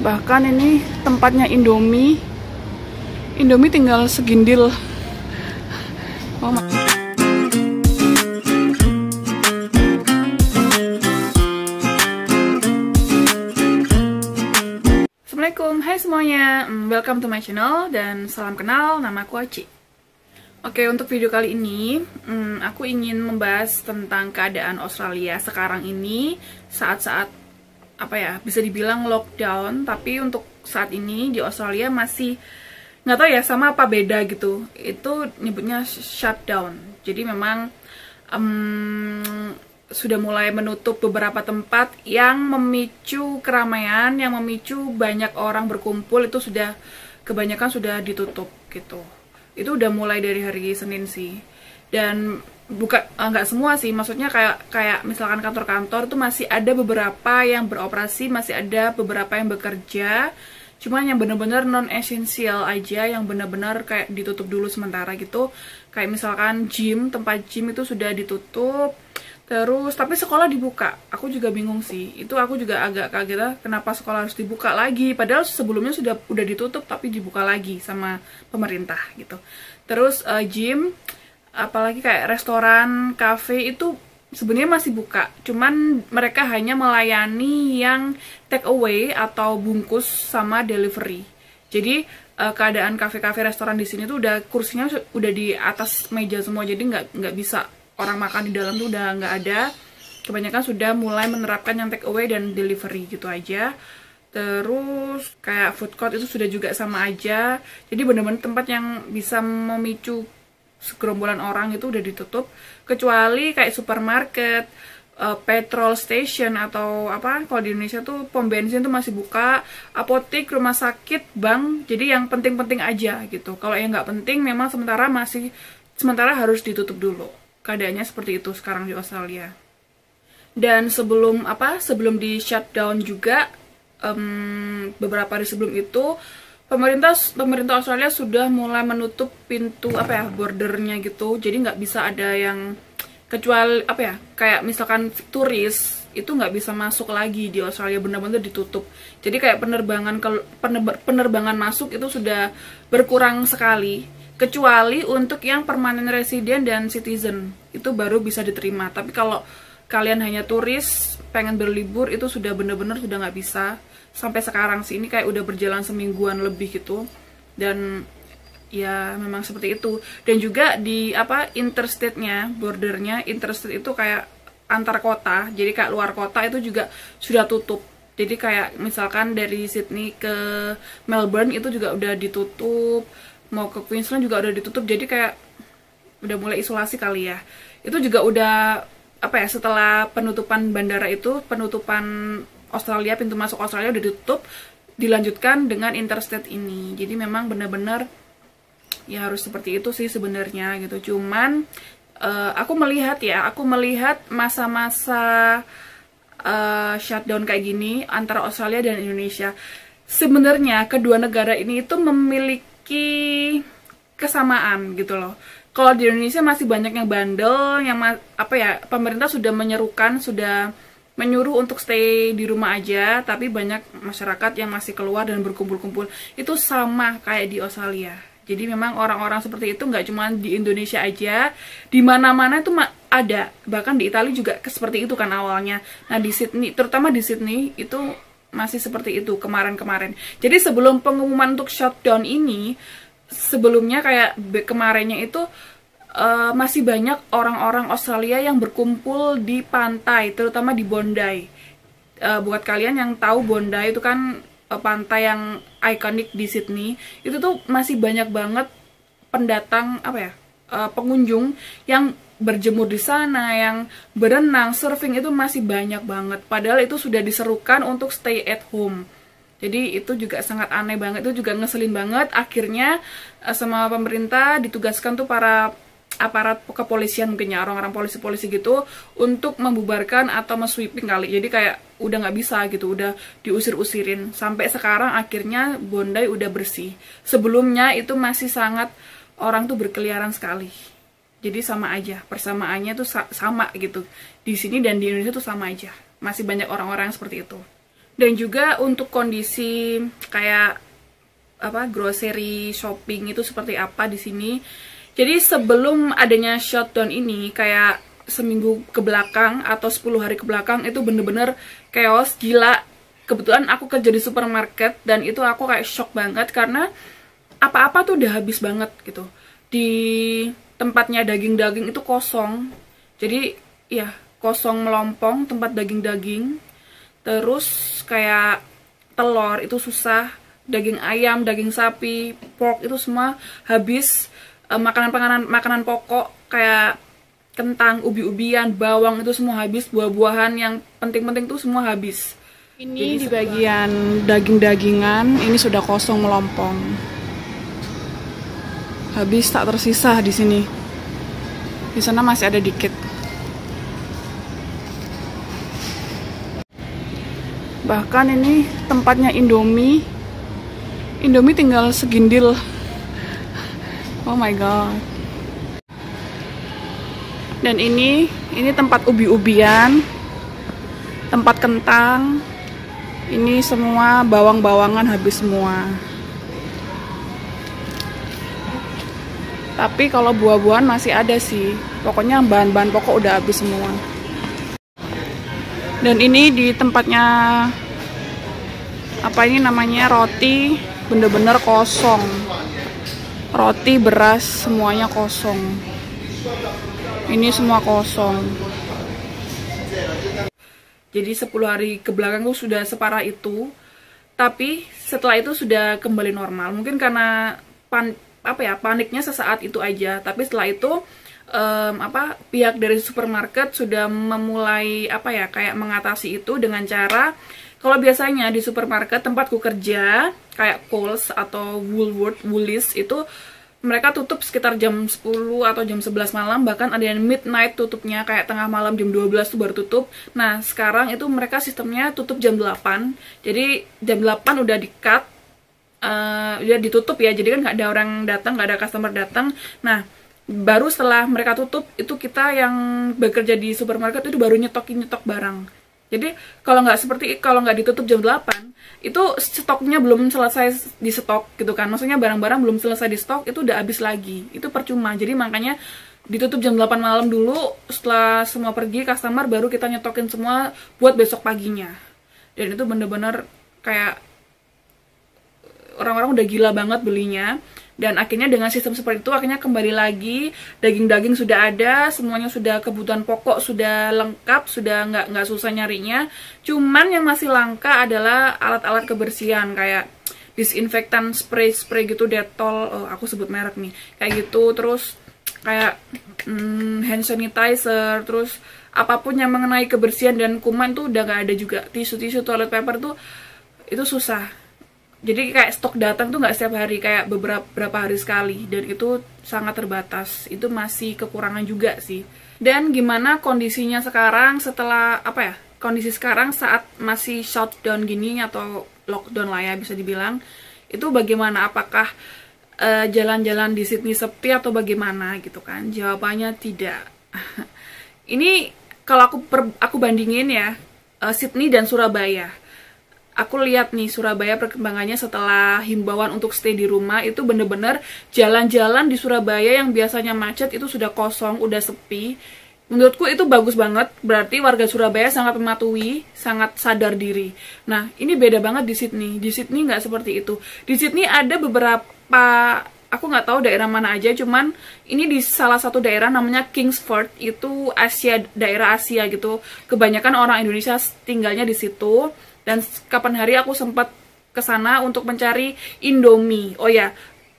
Bahkan ini tempatnya Indomie. Indomie tinggal segindil. Oh, Assalamualaikum, hai semuanya, welcome to my channel dan salam kenal, nama aku Aci. Oke, untuk video kali ini aku ingin membahas tentang keadaan Australia sekarang ini saat-saat bisa dibilang lockdown, tapi untuk saat ini di Australia masih nggak tahu ya sama apa beda gitu. Itu nyebutnya shutdown. Jadi memang sudah mulai menutup beberapa tempat yang memicu keramaian, yang memicu banyak orang berkumpul, itu sudah kebanyakan sudah ditutup gitu. Itu udah mulai dari hari Senin sih. Dan nggak semua sih, maksudnya kayak misalkan kantor-kantor itu masih ada beberapa yang beroperasi, masih ada beberapa yang bekerja, cuman yang benar-benar non esensial aja, yang benar-benar kayak ditutup dulu sementara gitu. Kayak misalkan tempat gym itu sudah ditutup. Terus tapi sekolah dibuka. Aku juga bingung sih. Itu aku juga agak kaget lah, kenapa sekolah harus dibuka lagi, padahal sebelumnya udah ditutup tapi dibuka lagi sama pemerintah gitu. Terus gym, apalagi kayak restoran, kafe itu sebenarnya masih buka, cuman mereka hanya melayani yang take away atau bungkus sama delivery. Jadi keadaan kafe-kafe, restoran di sini tuh udah kursinya udah di atas meja semua, jadi nggak bisa orang makan di dalam tuh udah nggak ada. Kebanyakan sudah mulai menerapkan yang take away dan delivery gitu aja. Terus kayak food court itu sudah juga sama aja. Jadi bener-bener tempat yang bisa memicu segerombolan orang itu udah ditutup, kecuali kayak supermarket, petrol station atau kalau di Indonesia tuh pom bensin tuh masih buka, apotek, rumah sakit, bank. Jadi yang penting-penting aja gitu. Kalau yang nggak penting memang sementara harus ditutup dulu. Keadaannya seperti itu sekarang di Australia. Dan sebelum di shutdown juga, beberapa hari sebelum itu pemerintah Australia sudah mulai menutup pintu bordernya gitu. Jadi nggak bisa ada yang, kecuali kayak misalkan turis itu nggak bisa masuk lagi di Australia, benar-benar ditutup. Jadi kayak penerbangan masuk itu sudah berkurang sekali, kecuali untuk yang permanent resident dan citizen itu baru bisa diterima. Tapi kalau kalian hanya turis pengen berlibur itu sudah benar-benar sudah nggak bisa. Sampai sekarang sih ini kayak udah berjalan semingguan lebih gitu. Dan ya memang seperti itu. Dan juga di interstate-nya, bordernya, interstate itu kayak antar kota, jadi kayak luar kota itu juga sudah tutup. Jadi kayak misalkan dari Sydney ke Melbourne itu juga udah ditutup, mau ke Queensland juga udah ditutup. Jadi kayak udah mulai isolasi kali ya. Itu juga udah setelah penutupan bandara itu, penutupan Australia, pintu masuk Australia udah ditutup, dilanjutkan dengan interstate ini. Jadi memang benar-benar ya harus seperti itu sih sebenarnya gitu. Cuman aku melihat masa-masa shutdown kayak gini antara Australia dan Indonesia. Sebenarnya kedua negara ini itu memiliki kesamaan gitu loh. Kalau di Indonesia masih banyak yang bandel, yang pemerintah sudah menyuruh untuk stay di rumah aja, tapi banyak masyarakat yang masih keluar dan berkumpul-kumpul. Itu sama kayak di Australia. Jadi memang orang-orang seperti itu nggak cuma di Indonesia aja, di mana-mana itu ada. Bahkan di Italia juga seperti itu kan awalnya. Nah di Sydney, terutama di Sydney itu masih seperti itu kemarin-kemarin. Jadi sebelum pengumuman untuk shutdown ini, sebelumnya kayak kemarinnya itu masih banyak orang-orang Australia yang berkumpul di pantai, terutama di Bondi. Buat kalian yang tahu, Bondi itu kan pantai yang ikonik di Sydney. Itu tuh masih banyak banget pendatang pengunjung yang berjemur di sana, yang berenang, surfing, itu masih banyak banget. Padahal itu sudah diserukan untuk stay at home. Jadi itu juga sangat aneh banget, itu juga ngeselin banget. Akhirnya sama pemerintah ditugaskan tuh para aparat kepolisian, mungkin ya orang-orang polisi-polisi gitu, untuk membubarkan atau sweeping kali. Jadi kayak udah nggak bisa gitu, udah diusir-usirin. Sampai sekarang akhirnya Bondi udah bersih. Sebelumnya itu masih sangat orang tuh berkeliaran sekali. Jadi sama aja, persamaannya tuh sama gitu. Di sini dan di Indonesia tuh sama aja. Masih banyak orang-orang seperti itu. Dan juga untuk kondisi kayak grocery shopping itu seperti apa di sini. Jadi sebelum adanya shutdown ini, kayak seminggu ke belakang atau 10 hari ke belakang, itu bener-bener chaos, gila. Kebetulan aku kerja di supermarket dan itu aku kayak shock banget karena apa-apa tuh udah habis banget gitu. Di tempatnya daging-daging itu kosong. Jadi ya kosong melompong tempat daging-daging. Terus kayak telur itu susah, daging ayam, daging sapi, pork itu semua habis. Makanan pokok kayak kentang, ubi-ubian, bawang itu semua habis. Buah-buahan yang penting-penting tuh semua habis. Ini di bagian daging-dagingan ini sudah kosong melompong. Habis, tak tersisa di sini. Di sana masih ada dikit. Bahkan ini tempatnya Indomie. Indomie tinggal segindil. Oh my god. Dan ini tempat ubi-ubian, tempat kentang. Ini semua bawang-bawangan habis semua. Tapi kalau buah-buahan masih ada sih. Pokoknya bahan-bahan pokok udah habis semua. Dan ini di tempatnya roti, bener-bener kosong. Roti, beras, semuanya kosong. Ini semua kosong. Jadi 10 hari ke belakang tuh sudah separah itu. Tapi setelah itu sudah kembali normal. Mungkin karena paniknya sesaat itu aja. Tapi setelah itu pihak dari supermarket sudah memulai kayak mengatasi itu dengan cara, kalau biasanya di supermarket tempatku kerja kayak Coles atau Woolies itu mereka tutup sekitar jam 10 atau jam 11 malam, bahkan ada yang midnight tutupnya, kayak tengah malam jam 12 tuh baru tutup. Nah sekarang itu mereka sistemnya tutup jam 8, jadi jam 8 udah di-cut, udah ditutup ya, jadi kan nggak ada orang datang, nggak ada customer datang. Nah baru setelah mereka tutup itu kita yang bekerja di supermarket itu baru nyetok barang. Jadi kalau nggak ditutup jam 8 itu stoknya belum selesai di stok gitu kan, maksudnya barang-barang belum selesai di stok itu udah habis lagi, itu percuma. Jadi makanya ditutup jam 8 malam dulu, setelah semua pergi customer baru kita nyetokin semua buat besok paginya. Dan itu bener-bener kayak orang-orang udah gila banget belinya. Dan akhirnya dengan sistem seperti itu akhirnya kembali lagi, daging-daging sudah ada, semuanya sudah, kebutuhan pokok sudah lengkap, sudah nggak susah nyarinya. Cuman yang masih langka adalah alat-alat kebersihan kayak disinfektan, spray gitu, Dettol, aku sebut merek nih, kayak gitu. Terus kayak hand sanitizer, terus apapun yang mengenai kebersihan dan kuman tuh udah nggak ada juga. Tisu, toilet paper tuh itu susah. Jadi kayak stok datang tuh nggak setiap hari, kayak beberapa hari sekali, dan itu sangat terbatas. Itu masih kekurangan juga sih. Dan gimana kondisinya sekarang setelah kondisi sekarang saat masih shutdown gini atau lockdown lah ya bisa dibilang, itu bagaimana? Apakah jalan-jalan di Sydney sepi atau bagaimana gitu kan? Jawabannya tidak. Ini kalau aku bandingin ya, Sydney dan Surabaya. Aku lihat nih Surabaya perkembangannya setelah himbauan untuk stay di rumah, itu bener-bener jalan-jalan di Surabaya yang biasanya macet itu sudah kosong, udah sepi. Menurutku itu bagus banget, berarti warga Surabaya sangat mematuhi, sangat sadar diri. Nah ini beda banget di Sydney. Di Sydney nggak seperti itu. Di Sydney ada beberapa, aku nggak tahu daerah mana aja, cuman ini di salah satu daerah namanya Kingsford, itu daerah Asia gitu. Kebanyakan orang Indonesia tinggalnya di situ. Dan kapan hari aku sempat ke sana untuk mencari Indomie. Oh ya,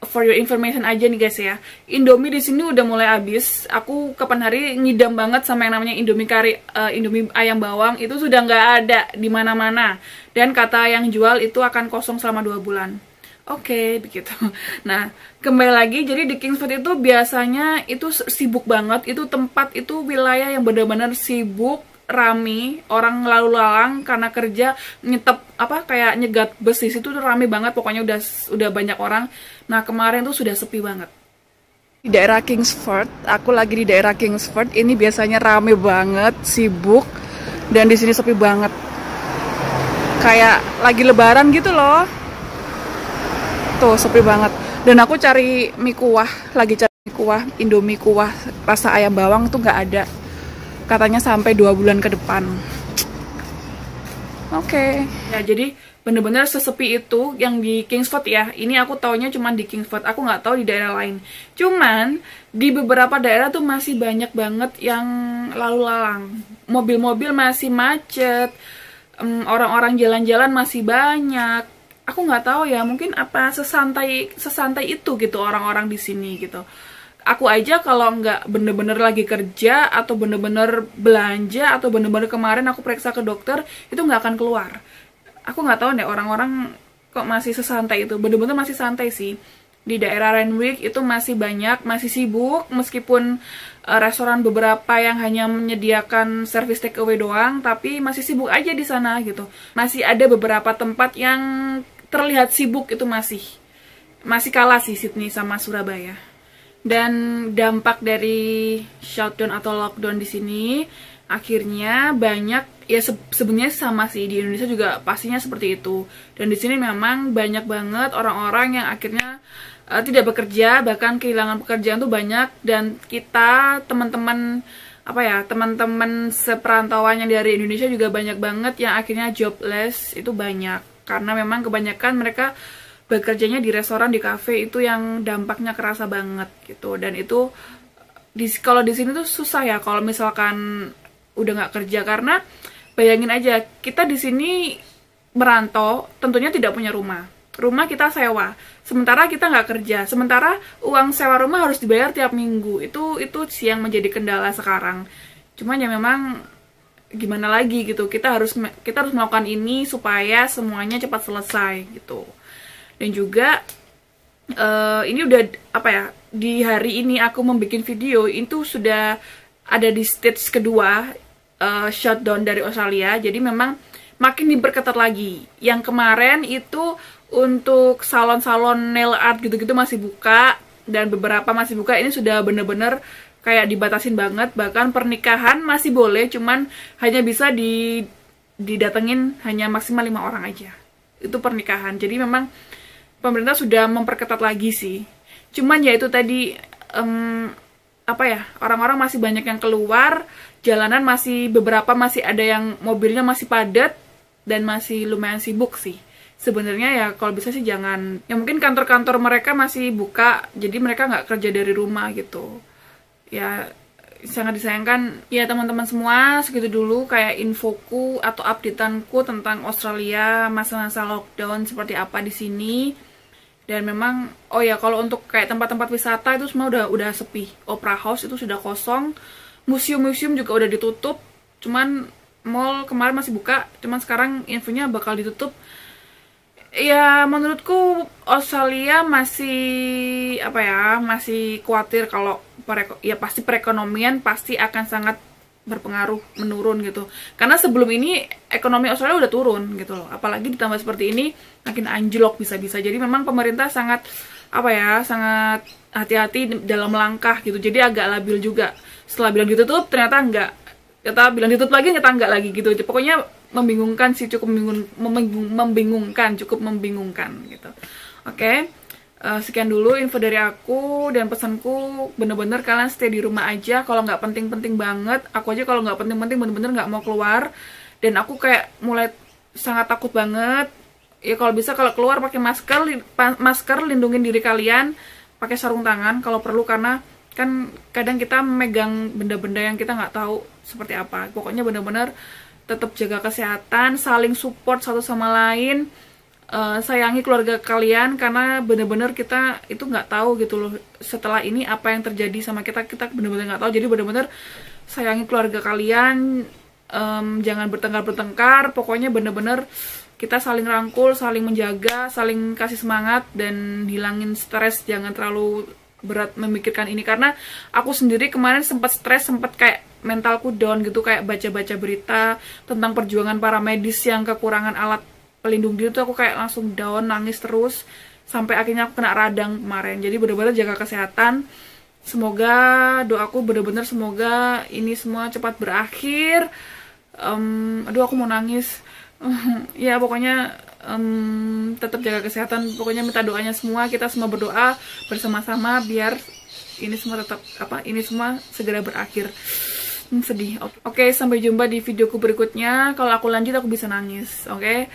for your information aja nih guys ya. Indomie di sini udah mulai habis. Aku kapan hari ngidam banget sama yang namanya Indomie kari, Indomie ayam bawang, itu sudah nggak ada di mana-mana. Dan kata yang jual itu akan kosong selama 2 bulan. Oke, begitu. Nah, kembali lagi, jadi di Kingsford itu biasanya itu sibuk banget. Itu tempat, itu wilayah yang benar-benar sibuk, rame, orang lalu lalang karena kerja, kayak nyegat bus di situ tuh rame banget, pokoknya udah banyak orang. Nah kemarin tuh sudah sepi banget di daerah Kingsford. Aku lagi di daerah Kingsford, ini biasanya rame banget, sibuk, dan di sini sepi banget. kayak lagi lebaran gitu loh. Tuh sepi banget. Dan aku cari mie kuah, lagi cari mie kuah, Indomie kuah rasa ayam bawang tuh nggak ada. Katanya sampai 2 bulan ke depan. Oke. Ya jadi bener-bener sesepi itu yang di Kingsford ya. Ini aku taunya cuma di Kingsford. Aku nggak tahu di daerah lain. Cuman di beberapa daerah tuh masih banyak banget yang lalu lalang. Mobil-mobil masih macet. Orang-orang jalan-jalan masih banyak. Aku nggak tahu ya, mungkin apa sesantai itu gitu orang-orang di sini gitu. Aku aja kalau nggak bener-bener lagi kerja atau bener-bener belanja atau bener-bener kemarin aku periksa ke dokter itu nggak akan keluar. Aku nggak tahu deh orang-orang kok masih sesantai itu. Bener-bener masih santai sih. Di daerah Randwick itu masih banyak, masih sibuk meskipun restoran beberapa yang hanya menyediakan service take away doang, tapi masih sibuk aja di sana gitu. Masih ada beberapa tempat yang terlihat sibuk, itu masih kalah sih Sydney sama Surabaya. Dan dampak dari shutdown atau lockdown di sini akhirnya banyak ya, sebenarnya sama sih di Indonesia juga pastinya seperti itu. Dan di sini memang banyak banget orang-orang yang akhirnya tidak bekerja, bahkan kehilangan pekerjaan tuh banyak. Dan kita teman-teman teman-teman seperantauan yang dari Indonesia juga banyak banget yang akhirnya jobless, itu banyak. Karena memang kebanyakan mereka bekerjanya di restoran, di kafe, itu yang dampaknya kerasa banget gitu. Dan itu kalau di sini tuh susah ya kalau misalkan udah nggak kerja, karena bayangin aja kita di sini merantau, tentunya tidak punya rumah kita sewa, sementara kita nggak kerja, sementara uang sewa rumah harus dibayar tiap minggu. Itu sih yang menjadi kendala sekarang. Cuman ya memang gimana lagi gitu, kita harus melakukan ini supaya semuanya cepat selesai gitu. Dan juga ini udah di hari ini aku membuat video itu sudah ada di stage kedua shutdown dari Australia. Jadi memang makin diperketat lagi. Yang kemarin itu untuk salon-salon nail art gitu-gitu masih buka, dan beberapa masih buka. Ini sudah bener-bener kayak dibatasin banget. Bahkan pernikahan masih boleh, cuman hanya bisa didatengin hanya maksimal 5 orang aja. Itu pernikahan. Jadi memang pemerintah sudah memperketat lagi sih. Cuman ya itu tadi orang-orang masih banyak yang keluar, jalanan beberapa masih ada yang mobilnya masih padat dan masih lumayan sibuk sih. Sebenarnya ya kalau bisa sih jangan, ya mungkin kantor-kantor mereka masih buka, jadi mereka nggak kerja dari rumah gitu. Ya sangat disayangkan. Ya teman-teman semua, segitu dulu kayak infoku atau updateanku tentang Australia masa-masa lockdown seperti apa di sini. Dan memang kalau untuk kayak tempat-tempat wisata itu semua udah sepi. Opera House itu sudah kosong, museum-museum juga udah ditutup. Cuman mall kemarin masih buka, cuman sekarang infonya bakal ditutup. Ya menurutku Australia masih masih khawatir kalau pasti perekonomian pasti akan sangat berpengaruh menurun gitu. Karena sebelum ini ekonomi Australia udah turun gitu loh. Apalagi ditambah seperti ini makin anjlok bisa-bisa. Jadi memang pemerintah sangat sangat hati-hati dalam langkah gitu. Jadi agak labil juga. Setelah bilang ditutup ternyata enggak. Kita bilang ditutup lagi ternyata enggak lagi gitu. Pokoknya membingungkan sih, cukup membingungkan gitu. Oke. Sekian dulu info dari aku dan pesanku, bener-bener kalian stay di rumah aja kalau nggak penting-penting banget. Aku aja kalau nggak penting-penting bener-bener nggak mau keluar, dan aku kayak mulai sangat takut banget. Ya kalau bisa kalau keluar pakai masker, lindungin diri kalian, pakai sarung tangan kalau perlu, karena kan kadang kita memegang benda-benda yang kita nggak tahu seperti apa. Pokoknya bener-bener tetap jaga kesehatan, saling support satu sama lain. Sayangi keluarga kalian, karena bener-bener kita itu nggak tahu gitu loh setelah ini apa yang terjadi sama kita bener-bener nggak tahu. Jadi bener-bener sayangi keluarga kalian, jangan bertengkar, pokoknya bener-bener kita saling rangkul, saling menjaga, saling kasih semangat, dan hilangin stres. Jangan terlalu berat memikirkan ini, karena aku sendiri kemarin sempat stres, sempat kayak mentalku down gitu, kayak baca-baca berita tentang perjuangan para medis yang kekurangan alat pelindung diri tuh, aku kayak langsung down, nangis terus sampai akhirnya aku kena radang kemarin. Jadi bener-bener jaga kesehatan. Semoga doaku bener-bener semoga ini semua cepat berakhir. Aduh aku mau nangis. Ya pokoknya tetap jaga kesehatan, pokoknya minta doanya semua, kita semua berdoa bersama-sama biar ini semua tetap ini semua segera berakhir. Sedih. Oke, sampai jumpa di videoku berikutnya. Kalau aku lanjut aku bisa nangis. Oke.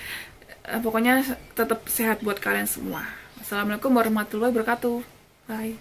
Pokoknya tetap sehat buat kalian semua. Assalamualaikum warahmatullahi wabarakatuh. Bye.